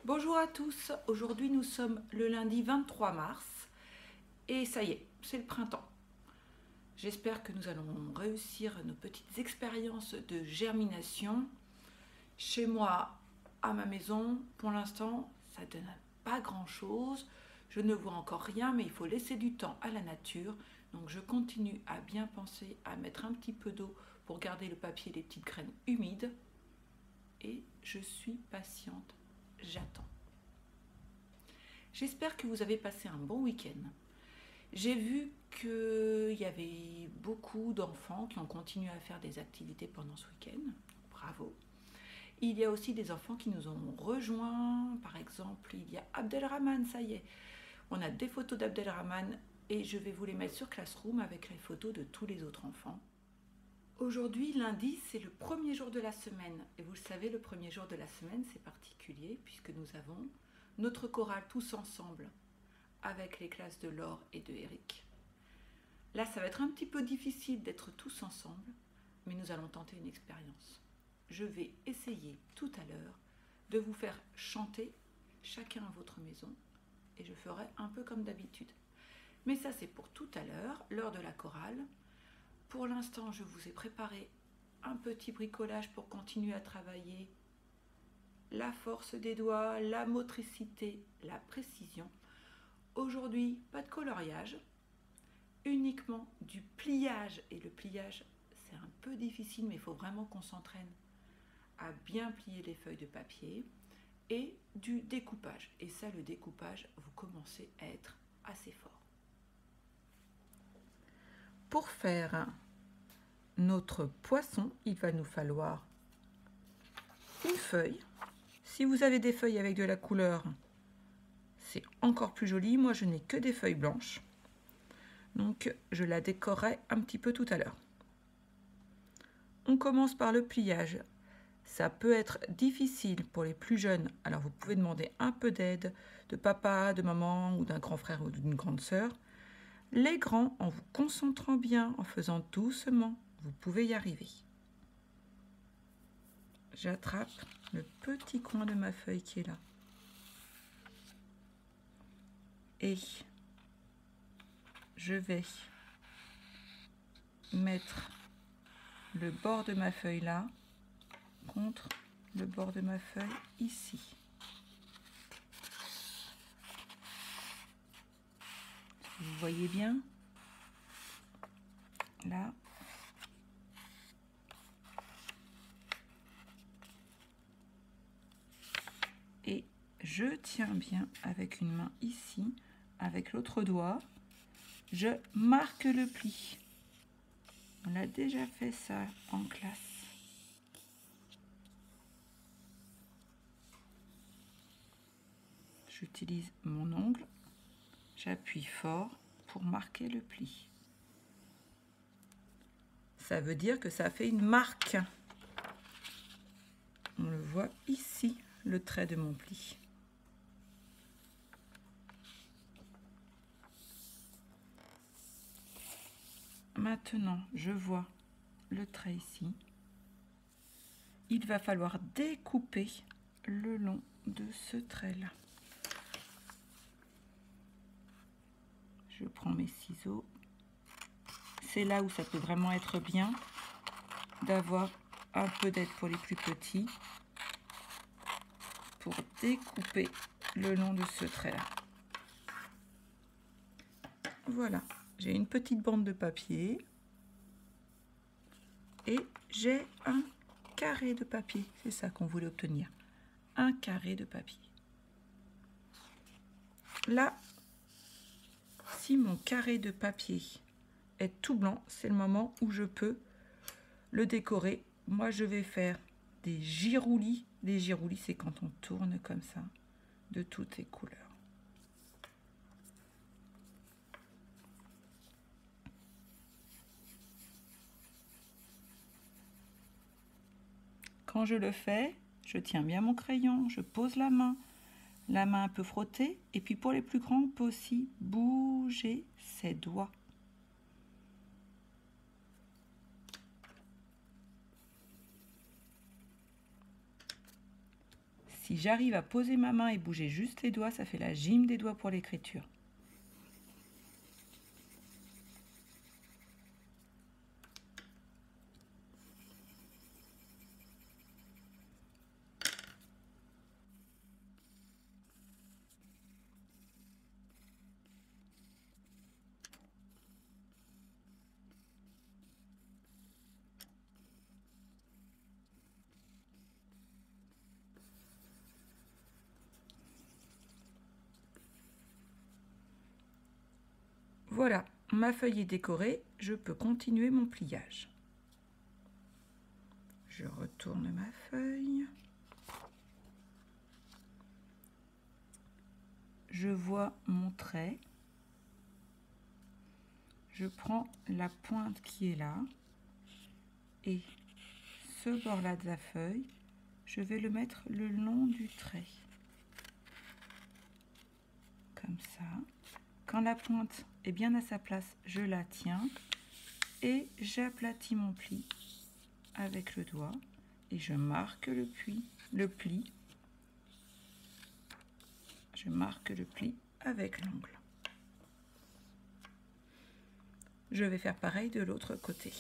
Bonjour à tous, aujourd'hui nous sommes le lundi 23 mars et ça y est, c'est le printemps. J'espère que nous allons réussir nos petites expériences de germination. Chez moi, à ma maison, pour l'instant, ça ne donne pas grand chose. Je ne vois encore rien, mais il faut laisser du temps à la nature. Donc je continue à bien penser à mettre un petit peu d'eau pour garder le papier et les petites graines humides. Et je suis patiente, j'attends. J'espère que vous avez passé un bon week-end. J'ai vu qu'il y avait beaucoup d'enfants qui ont continué à faire des activités pendant ce week-end. Bravo. Il y a aussi des enfants qui nous ont rejoints. Par exemple, il y a Abdelrahman, ça y est. On a des photos d'Abdelrahman et je vais vous les mettre sur Classroom avec les photos de tous les autres enfants. Aujourd'hui, lundi, c'est le premier jour de la semaine. Et vous le savez, le premier jour de la semaine, c'est particulier puisque nous avons notre chorale tous ensemble avec les classes de Laure et de Eric. Là, ça va être un petit peu difficile d'être tous ensemble, mais nous allons tenter une expérience. Je vais essayer tout à l'heure de vous faire chanter chacun à votre maison et je ferai un peu comme d'habitude. Mais ça, c'est pour tout à l'heure de la chorale. Pour l'instant, je vous ai préparé un petit bricolage pour continuer à travailler la force des doigts, la motricité, la précision. Aujourd'hui, pas de coloriage, uniquement du pliage. Et le pliage, c'est un peu difficile, mais il faut vraiment qu'on s'entraîne à bien plier les feuilles de papier. Et du découpage. Et ça, le découpage, vous commencez à être assez fort. Pour faire notre poisson, il va nous falloir une feuille. Si vous avez des feuilles avec de la couleur, c'est encore plus joli. Moi, je n'ai que des feuilles blanches. Donc, je la décorerai un petit peu tout à l'heure. On commence par le pliage. Ça peut être difficile pour les plus jeunes. Alors, vous pouvez demander un peu d'aide de papa, de maman ou d'un grand frère ou d'une grande sœur. Les grands, en vous concentrant bien, en faisant doucement, vous pouvez y arriver. J'attrape le petit coin de ma feuille qui est là. Et je vais mettre le bord de ma feuille là contre le bord de ma feuille ici. Vous voyez bien là. Et je tiens bien avec une main ici, avec l'autre doigt, je marque le pli. On a déjà fait ça en classe. J'utilise mon ongle, j'appuie fort pour marquer le pli. Ça veut dire que ça fait une marque. On le voit ici, le trait de mon pli. Maintenant, je vois le trait ici. Il va falloir découper le long de ce trait-là. Je prends mes ciseaux. C'est là où ça peut vraiment être bien d'avoir un peu d'aide pour les plus petits pour découper le long de ce trait-là. Voilà, j'ai une petite bande de papier et j'ai un carré de papier. C'est ça qu'on voulait obtenir, un carré de papier. Là, si mon carré de papier est tout blanc, c'est le moment où je peux le décorer. Moi, je vais faire des giroulis. Les giroulis, c'est quand on tourne comme ça, de toutes les couleurs. Quand je le fais, je tiens bien mon crayon, je pose la main un peu frottée. Et puis pour les plus grands, on peut aussi bouger ses doigts. Si j'arrive à poser ma main et bouger juste les doigts, ça fait la gym des doigts pour l'écriture. Voilà, ma feuille est décorée, je peux continuer mon pliage. Je retourne ma feuille. Je vois mon trait. Je prends la pointe qui est là et ce bord-là de la feuille, je vais le mettre le long du trait. Comme ça. Quand la pointe est bien à sa place, je la tiens et j'aplatis mon pli avec le doigt et je marque le pli. Je marque le pli avec l'ongle. Je vais faire pareil de l'autre côté.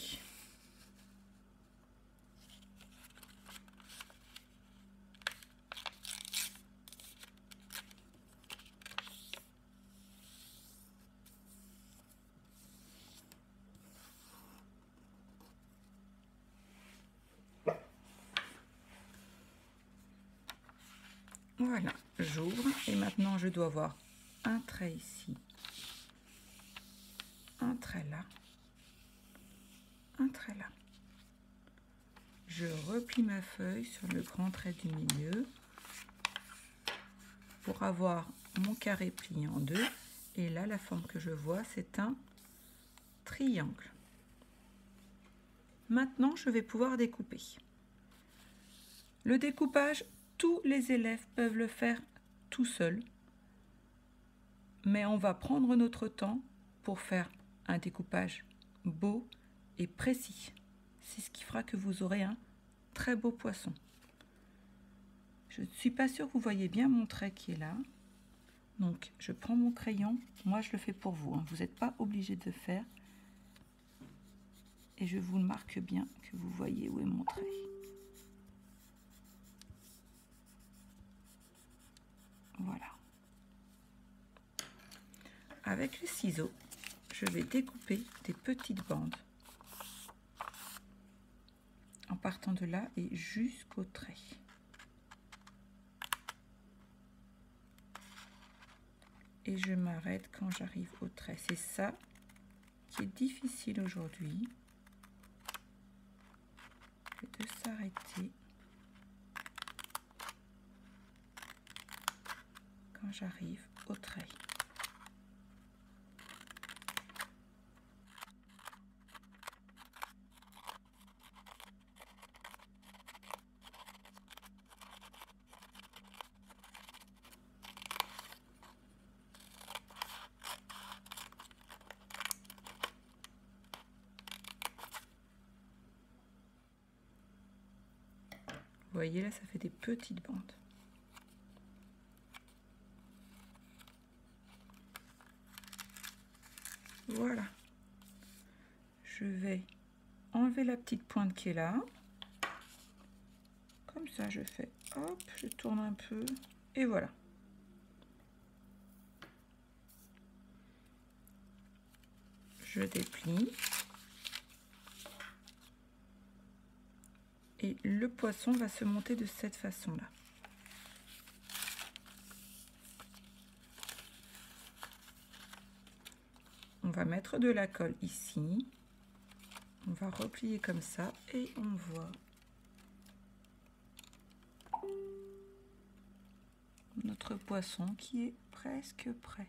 Voilà, j'ouvre et maintenant je dois avoir un trait ici, un trait là, un trait là. Je replie ma feuille sur le grand trait du milieu pour avoir mon carré plié en deux. Et là, la forme que je vois, c'est un triangle. Maintenant, je vais pouvoir découper. Le découpage, tous les élèves peuvent le faire tout seuls. Mais on va prendre notre temps pour faire un découpage beau et précis. C'est ce qui fera que vous aurez un très beau poisson. Je ne suis pas sûre que vous voyez bien mon trait qui est là. Donc, je prends mon crayon. Moi, je le fais pour vous. Vous n'êtes pas obligé de le faire. Et je vous le marque bien que vous voyez où est mon trait. Voilà. Avec les ciseaux, je vais découper des petites bandes. En partant de là et jusqu'au trait. Et je m'arrête quand j'arrive au trait. C'est ça qui est difficile aujourd'hui. De s'arrêter quand j'arrive au trait. Vous voyez là, ça fait des petites bandes. Voilà. Je vais enlever la petite pointe qui est là. Comme ça, je fais, hop, je tourne un peu, et voilà. Je déplie. Et le poisson va se monter de cette façon-là. On va mettre de la colle ici. On va replier comme ça et on voit notre poisson qui est presque prêt.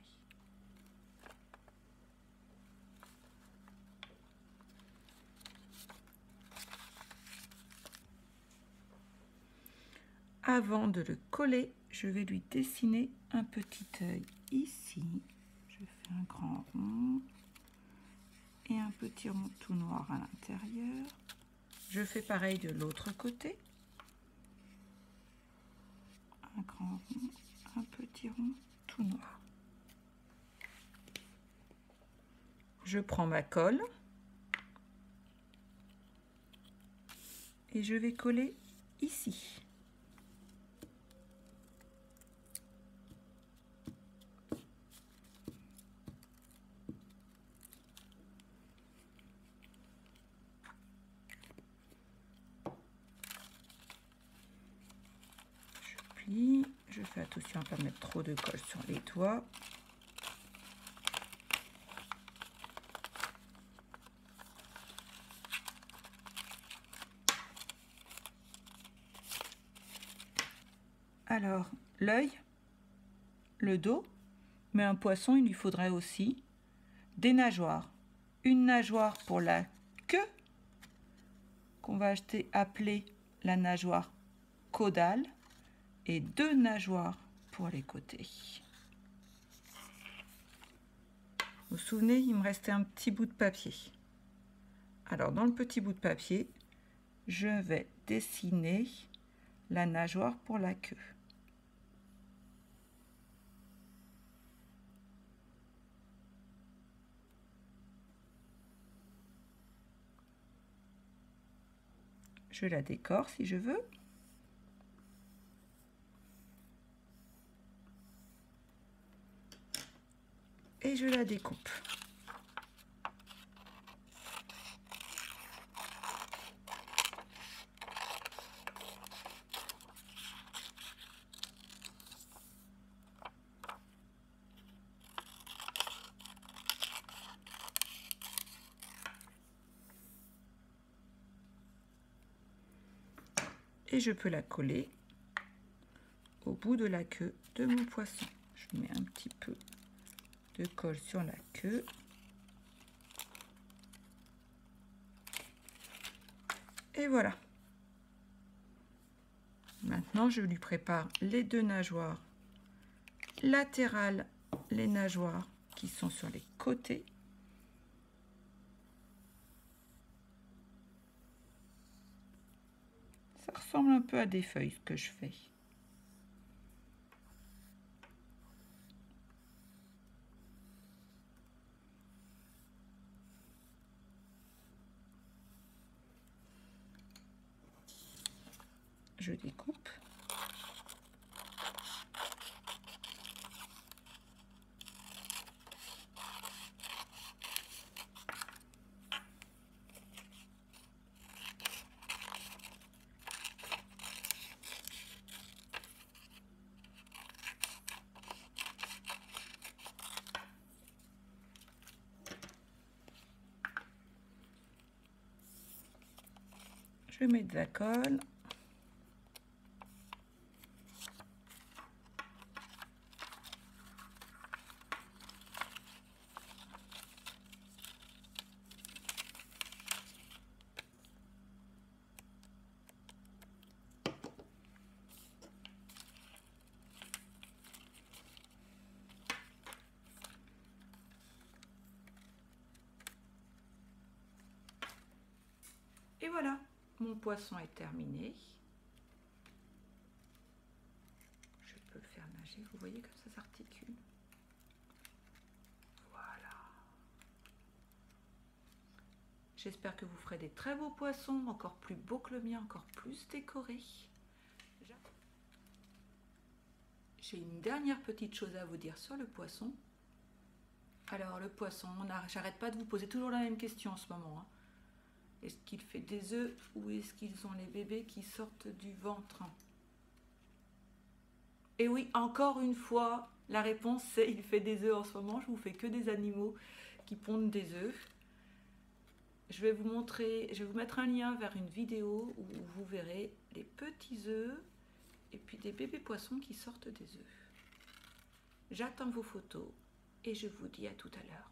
Avant de le coller, je vais lui dessiner un petit œil ici. Je fais un grand rond et un petit rond tout noir à l'intérieur. Je fais pareil de l'autre côté. un grand rond, un petit rond tout noir. Je prends ma colle et je vais coller ici. Je fais attention à ne pas mettre trop de colle sur les doigts. Alors, l'œil, le dos, mais un poisson, il lui faudrait aussi des nageoires. Une nageoire pour la queue, qu'on va appeler la nageoire caudale, et 2 nageoires pour les côtés. Vous vous souvenez, il me restait un petit bout de papier. Alors dans le petit bout de papier, je vais dessiner la nageoire pour la queue. Je la décore si je veux. Et je la découpe. Et je peux la coller au bout de la queue de mon poisson. Je mets un petit peu de colle sur la queue. Et voilà. Maintenant, je lui prépare les 2 nageoires latérales, les nageoires qui sont sur les côtés. Ça ressemble un peu à des feuilles ce que je fais. Je découpe. Je mets de la colle. Et voilà, mon poisson est terminé. Je peux le faire nager, vous voyez comme ça s'articule. Voilà. J'espère que vous ferez des très beaux poissons, encore plus beaux que le mien, encore plus décorés. J'ai une dernière petite chose à vous dire sur le poisson. Alors le poisson, j'arrête pas de vous poser toujours la même question en ce moment, hein. Est-ce qu'il fait des œufs ou est-ce qu'ils ont les bébés qui sortent du ventre? Et oui, encore une fois, la réponse c'est il fait des œufs en ce moment. Je vous fais que des animaux qui pondent des œufs. Je vais vous montrer, je vais vous mettre un lien vers une vidéo où vous verrez les petits œufs et puis des bébés poissons qui sortent des œufs. J'attends vos photos et je vous dis à tout à l'heure.